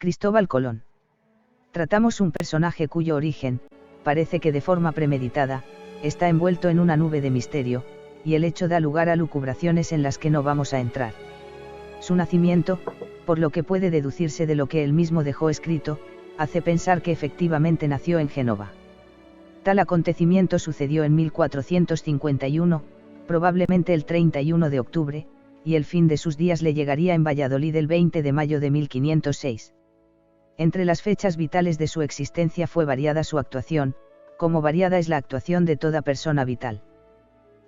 Cristóbal Colón. Tratamos un personaje cuyo origen, parece que de forma premeditada, está envuelto en una nube de misterio, y el hecho da lugar a lucubraciones en las que no vamos a entrar. Su nacimiento, por lo que puede deducirse de lo que él mismo dejó escrito, hace pensar que efectivamente nació en Génova. Tal acontecimiento sucedió en 1451, probablemente el 31 de octubre, y el fin de sus días le llegaría en Valladolid el 20 de mayo de 1506. Entre las fechas vitales de su existencia fue variada su actuación, como variada es la actuación de toda persona vital.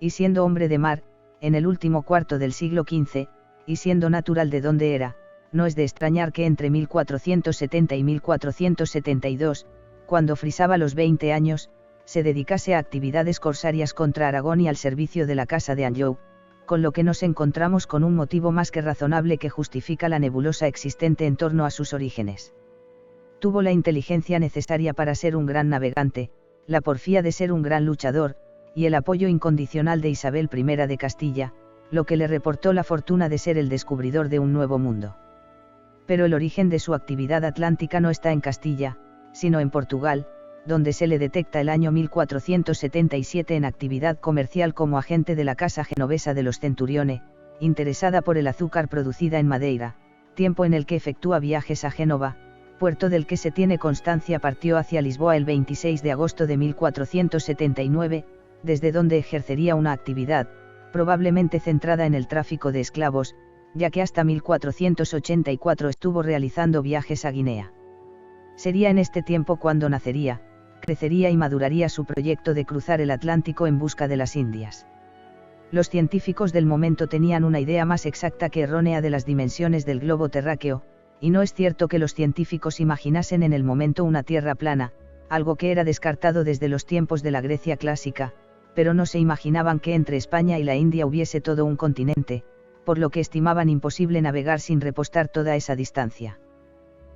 Y siendo hombre de mar, en el último cuarto del siglo XV, y siendo natural de donde era, no es de extrañar que entre 1470 y 1472, cuando frisaba los 20 años, se dedicase a actividades corsarias contra Aragón y al servicio de la Casa de Anjou, con lo que nos encontramos con un motivo más que razonable que justifica la nebulosa existente en torno a sus orígenes. Tuvo la inteligencia necesaria para ser un gran navegante, la porfía de ser un gran luchador, y el apoyo incondicional de Isabel I de Castilla, lo que le reportó la fortuna de ser el descubridor de un nuevo mundo. Pero el origen de su actividad atlántica no está en Castilla, sino en Portugal, donde se le detecta el año 1477 en actividad comercial como agente de la Casa Genovesa de los Centurione, interesada por el azúcar producida en Madeira, tiempo en el que efectúa viajes a Génova, puerto del que se tiene constancia partió hacia Lisboa el 26 de agosto de 1479, desde donde ejercería una actividad, probablemente centrada en el tráfico de esclavos, ya que hasta 1484 estuvo realizando viajes a Guinea. Sería en este tiempo cuando nacería, crecería y maduraría su proyecto de cruzar el Atlántico en busca de las Indias. Los científicos del momento tenían una idea más exacta que errónea de las dimensiones del globo terráqueo, y no es cierto que los científicos imaginasen en el momento una tierra plana, algo que era descartado desde los tiempos de la Grecia clásica, pero no se imaginaban que entre España y la India hubiese todo un continente, por lo que estimaban imposible navegar sin repostar toda esa distancia.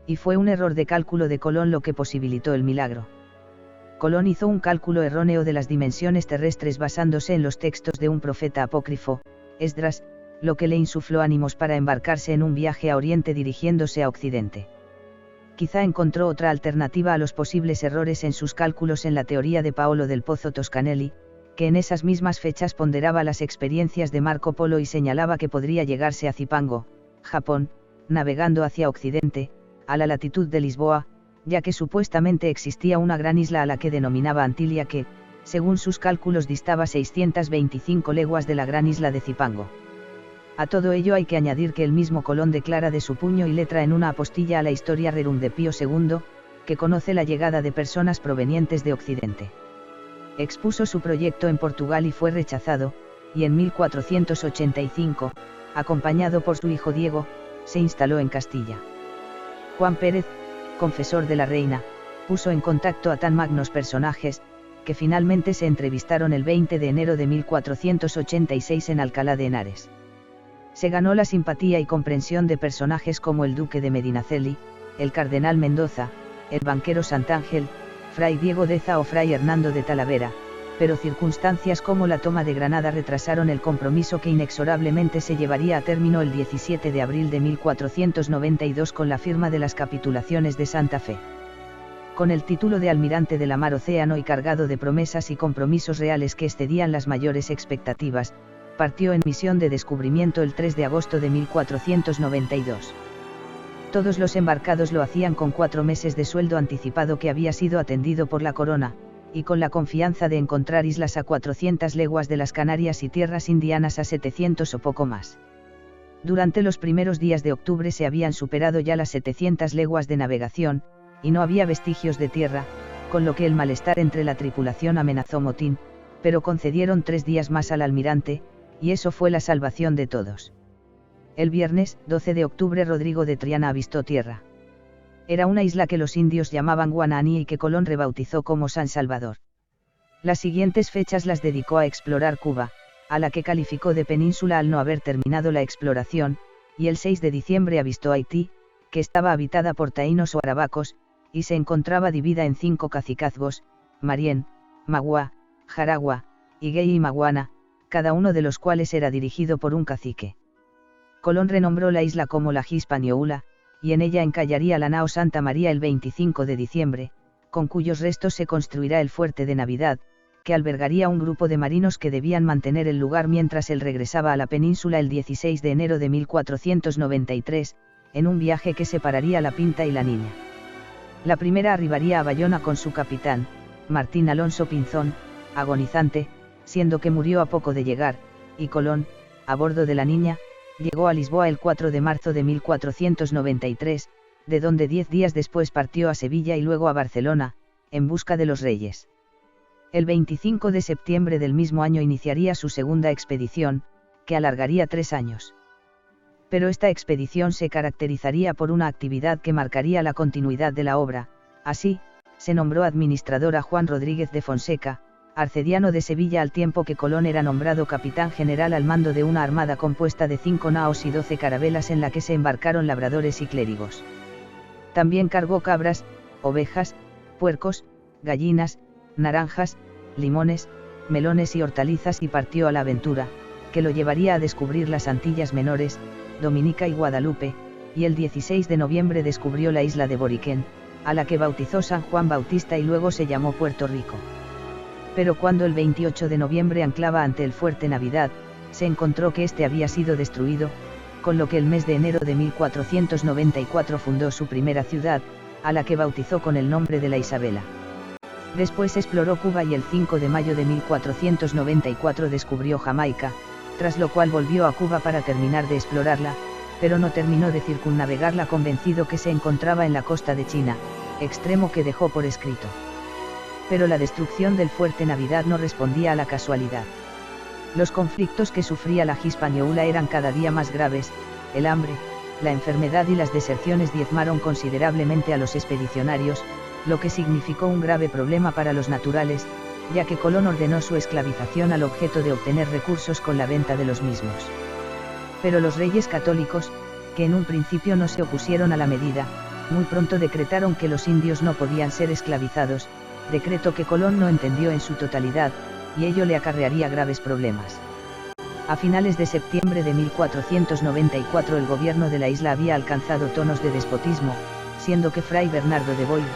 Y fue un error de cálculo de Colón lo que posibilitó el milagro. Colón hizo un cálculo erróneo de las dimensiones terrestres basándose en los textos de un profeta apócrifo, Esdras, lo que le insufló ánimos para embarcarse en un viaje a Oriente dirigiéndose a Occidente. Quizá encontró otra alternativa a los posibles errores en sus cálculos en la teoría de Paolo del Pozo Toscanelli, que en esas mismas fechas ponderaba las experiencias de Marco Polo y señalaba que podría llegarse a Zipango, Japón, navegando hacia Occidente, a la latitud de Lisboa, ya que supuestamente existía una gran isla a la que denominaba Antilia que, según sus cálculos distaba 625 leguas de la gran isla de Zipango. A todo ello hay que añadir que el mismo Colón declara de su puño y letra en una apostilla a la Historia Rerum de Pío II, que conoce la llegada de personas provenientes de Occidente. Expuso su proyecto en Portugal y fue rechazado, y en 1485, acompañado por su hijo Diego, se instaló en Castilla. Juan Pérez, confesor de la reina, puso en contacto a tan magnos personajes, que finalmente se entrevistaron el 20 de enero de 1486 en Alcalá de Henares. Se ganó la simpatía y comprensión de personajes como el duque de Medinaceli, el cardenal Mendoza, el banquero Santángel, fray Diego Deza o fray Hernando de Talavera, pero circunstancias como la toma de Granada retrasaron el compromiso que inexorablemente se llevaría a término el 17 de abril de 1492 con la firma de las capitulaciones de Santa Fe. Con el título de almirante de la mar Océano y cargado de promesas y compromisos reales que excedían las mayores expectativas, partió en misión de descubrimiento el 3 de agosto de 1492. Todos los embarcados lo hacían con 4 meses de sueldo anticipado que había sido atendido por la corona, y con la confianza de encontrar islas a 400 leguas de las Canarias y tierras indianas a 700 o poco más. Durante los primeros días de octubre se habían superado ya las 700 leguas de navegación, y no había vestigios de tierra, con lo que el malestar entre la tripulación amenazó motín, pero concedieron 3 días más al almirante, y eso fue la salvación de todos. El viernes, 12 de octubre, Rodrigo de Triana avistó tierra. Era una isla que los indios llamaban Guananí y que Colón rebautizó como San Salvador. Las siguientes fechas las dedicó a explorar Cuba, a la que calificó de península al no haber terminado la exploración, y el 6 de diciembre avistó Haití, que estaba habitada por taínos o arabacos, y se encontraba dividida en 5 cacicazgos, Marién, Magua, Jaragua, Higuey y Maguana, cada uno de los cuales era dirigido por un cacique. Colón renombró la isla como la Hispaniola, y en ella encallaría la nao Santa María el 25 de diciembre, con cuyos restos se construirá el fuerte de Navidad, que albergaría un grupo de marinos que debían mantener el lugar mientras él regresaba a la península el 16 de enero de 1493, en un viaje que separaría la Pinta y la Niña. La primera arribaría a Bayona con su capitán, Martín Alonso Pinzón, agonizante, siendo que murió a poco de llegar, y Colón, a bordo de la Niña, llegó a Lisboa el 4 de marzo de 1493, de donde 10 días después partió a Sevilla y luego a Barcelona, en busca de los reyes. El 25 de septiembre del mismo año iniciaría su segunda expedición, que alargaría 3 años. Pero esta expedición se caracterizaría por una actividad que marcaría la continuidad de la obra. Así, se nombró administrador a Juan Rodríguez de Fonseca, arcediano de Sevilla, al tiempo que Colón era nombrado capitán general al mando de una armada compuesta de 5 naos y 12 carabelas en la que se embarcaron labradores y clérigos. También cargó cabras, ovejas, puercos, gallinas, naranjas, limones, melones y hortalizas y partió a la aventura, que lo llevaría a descubrir las Antillas Menores, Dominica y Guadalupe, y el 16 de noviembre descubrió la isla de Boriquén, a la que bautizó San Juan Bautista y luego se llamó Puerto Rico. Pero cuando el 28 de noviembre anclaba ante el fuerte Navidad, se encontró que este había sido destruido, con lo que el mes de enero de 1494 fundó su primera ciudad, a la que bautizó con el nombre de la Isabela. Después exploró Cuba y el 5 de mayo de 1494 descubrió Jamaica, tras lo cual volvió a Cuba para terminar de explorarla, pero no terminó de circunnavegarla, convencido que se encontraba en la costa de China, extremo que dejó por escrito. Pero la destrucción del fuerte Navidad no respondía a la casualidad. Los conflictos que sufría la Hispaniola eran cada día más graves, el hambre, la enfermedad y las deserciones diezmaron considerablemente a los expedicionarios, lo que significó un grave problema para los naturales, ya que Colón ordenó su esclavización al objeto de obtener recursos con la venta de los mismos. Pero los reyes católicos, que en un principio no se opusieron a la medida, muy pronto decretaron que los indios no podían ser esclavizados, decreto que Colón no entendió en su totalidad, y ello le acarrearía graves problemas. A finales de septiembre de 1494 el gobierno de la isla había alcanzado tonos de despotismo, siendo que Fray Bernardo de Boyle,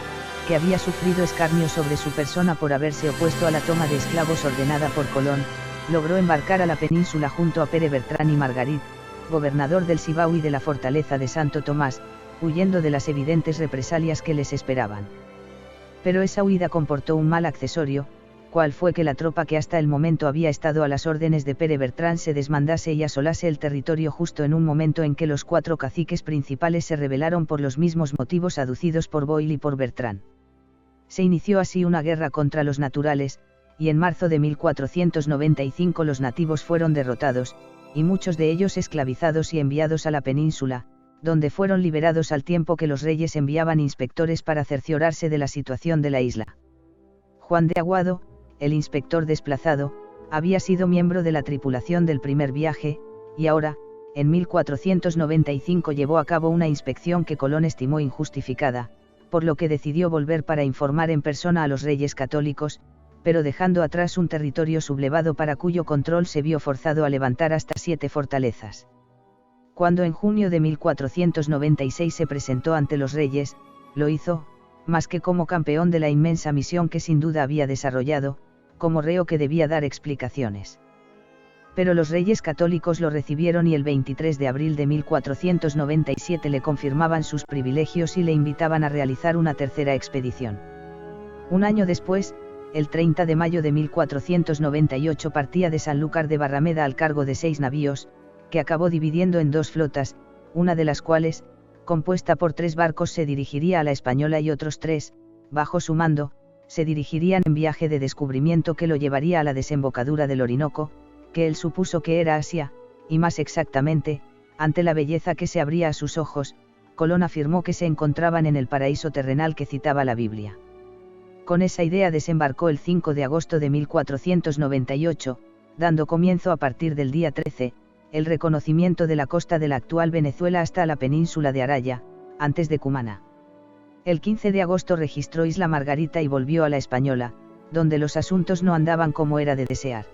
que había sufrido escarnio sobre su persona por haberse opuesto a la toma de esclavos ordenada por Colón, logró embarcar a la península junto a Pere Bertran y Margarit, gobernador del Cibao y de la fortaleza de Santo Tomás, huyendo de las evidentes represalias que les esperaban. Pero esa huida comportó un mal accesorio, cual fue que la tropa que hasta el momento había estado a las órdenes de Pere Bertran se desmandase y asolase el territorio justo en un momento en que los 4 caciques principales se rebelaron por los mismos motivos aducidos por Boyle y por Bertran. Se inició así una guerra contra los naturales, y en marzo de 1495 los nativos fueron derrotados, y muchos de ellos esclavizados y enviados a la península, donde fueron liberados al tiempo que los reyes enviaban inspectores para cerciorarse de la situación de la isla. Juan de Aguado, el inspector desplazado, había sido miembro de la tripulación del primer viaje, y ahora, en 1495 llevó a cabo una inspección que Colón estimó injustificada, por lo que decidió volver para informar en persona a los reyes católicos, pero dejando atrás un territorio sublevado para cuyo control se vio forzado a levantar hasta 7 fortalezas. Cuando en junio de 1496 se presentó ante los reyes, lo hizo, más que como campeón de la inmensa misión que sin duda había desarrollado, como reo que debía dar explicaciones. Pero los reyes católicos lo recibieron y el 23 de abril de 1497 le confirmaban sus privilegios y le invitaban a realizar una tercera expedición. Un año después, el 30 de mayo de 1498 partía de Sanlúcar de Barrameda al cargo de 6 navíos, que acabó dividiendo en 2 flotas, una de las cuales, compuesta por 3 barcos, se dirigiría a la Española y otros 3, bajo su mando, se dirigirían en viaje de descubrimiento que lo llevaría a la desembocadura del Orinoco, que él supuso que era Asia, y más exactamente, ante la belleza que se abría a sus ojos, Colón afirmó que se encontraban en el paraíso terrenal que citaba la Biblia. Con esa idea desembarcó el 5 de agosto de 1498, dando comienzo a partir del día 13, el reconocimiento de la costa de la actual Venezuela hasta la península de Araya, antes de Cumaná. El 15 de agosto registró Isla Margarita y volvió a la Española, donde los asuntos no andaban como era de desear.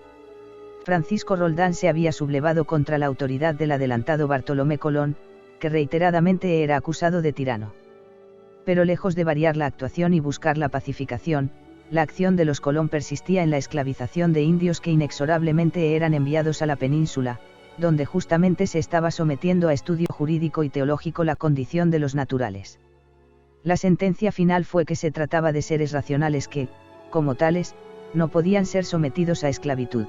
Francisco Roldán se había sublevado contra la autoridad del adelantado Bartolomé Colón, que reiteradamente era acusado de tirano. Pero lejos de variar la actuación y buscar la pacificación, la acción de los Colón persistía en la esclavización de indios que inexorablemente eran enviados a la península, donde justamente se estaba sometiendo a estudio jurídico y teológico la condición de los naturales. La sentencia final fue que se trataba de seres racionales que, como tales, no podían ser sometidos a esclavitud.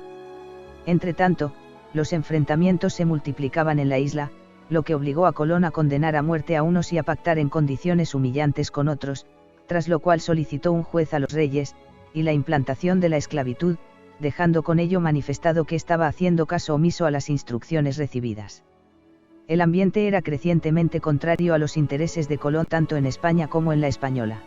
Entretanto, los enfrentamientos se multiplicaban en la isla, lo que obligó a Colón a condenar a muerte a unos y a pactar en condiciones humillantes con otros, tras lo cual solicitó un juez a los reyes, y la implantación de la esclavitud, dejando con ello manifestado que estaba haciendo caso omiso a las instrucciones recibidas. El ambiente era crecientemente contrario a los intereses de Colón tanto en España como en la española.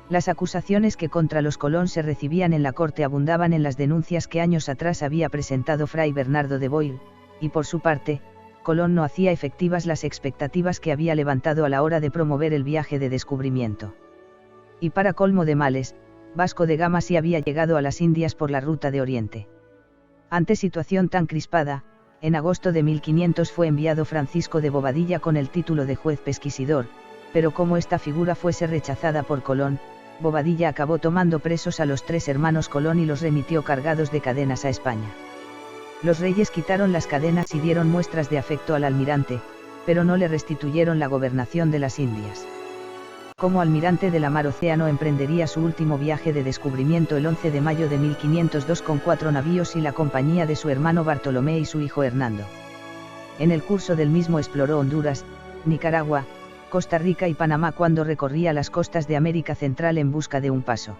Las acusaciones que contra los Colón se recibían en la corte abundaban en las denuncias que años atrás había presentado Fray Bernardo de Boil, y por su parte, Colón no hacía efectivas las expectativas que había levantado a la hora de promover el viaje de descubrimiento. Y para colmo de males, Vasco de Gama sí había llegado a las Indias por la ruta de Oriente. Ante situación tan crispada, en agosto de 1500 fue enviado Francisco de Bobadilla con el título de juez pesquisidor, pero como esta figura fuese rechazada por Colón, Bobadilla acabó tomando presos a los 3 hermanos Colón y los remitió cargados de cadenas a España. Los reyes quitaron las cadenas y dieron muestras de afecto al almirante, pero no le restituyeron la gobernación de las Indias. Como almirante de la mar Océano emprendería su último viaje de descubrimiento el 11 de mayo de 1502 con 4 navíos y la compañía de su hermano Bartolomé y su hijo Hernando. En el curso del mismo exploró Honduras, Nicaragua, Costa Rica y Panamá cuando recorría las costas de América Central en busca de un paso.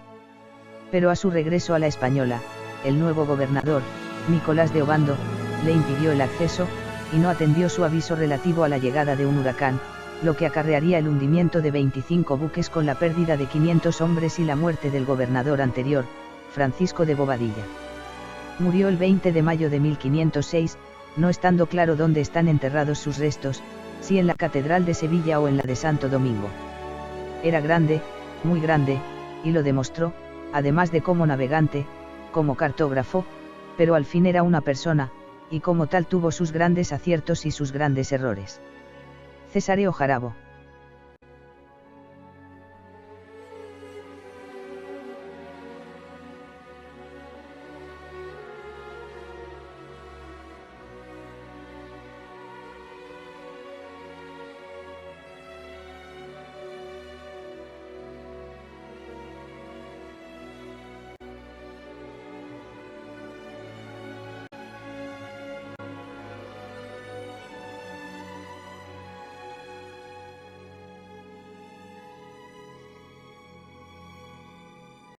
Pero a su regreso a la Española, el nuevo gobernador, Nicolás de Obando, le impidió el acceso, y no atendió su aviso relativo a la llegada de un huracán, lo que acarrearía el hundimiento de 25 buques con la pérdida de 500 hombres y la muerte del gobernador anterior, Francisco de Bobadilla. Murió el 20 de mayo de 1506, no estando claro dónde están enterrados sus restos, si en la Catedral de Sevilla o en la de Santo Domingo. Era grande, muy grande, y lo demostró, además de como navegante, como cartógrafo, pero al fin era una persona, y como tal tuvo sus grandes aciertos y sus grandes errores. Cesáreo Jarabo.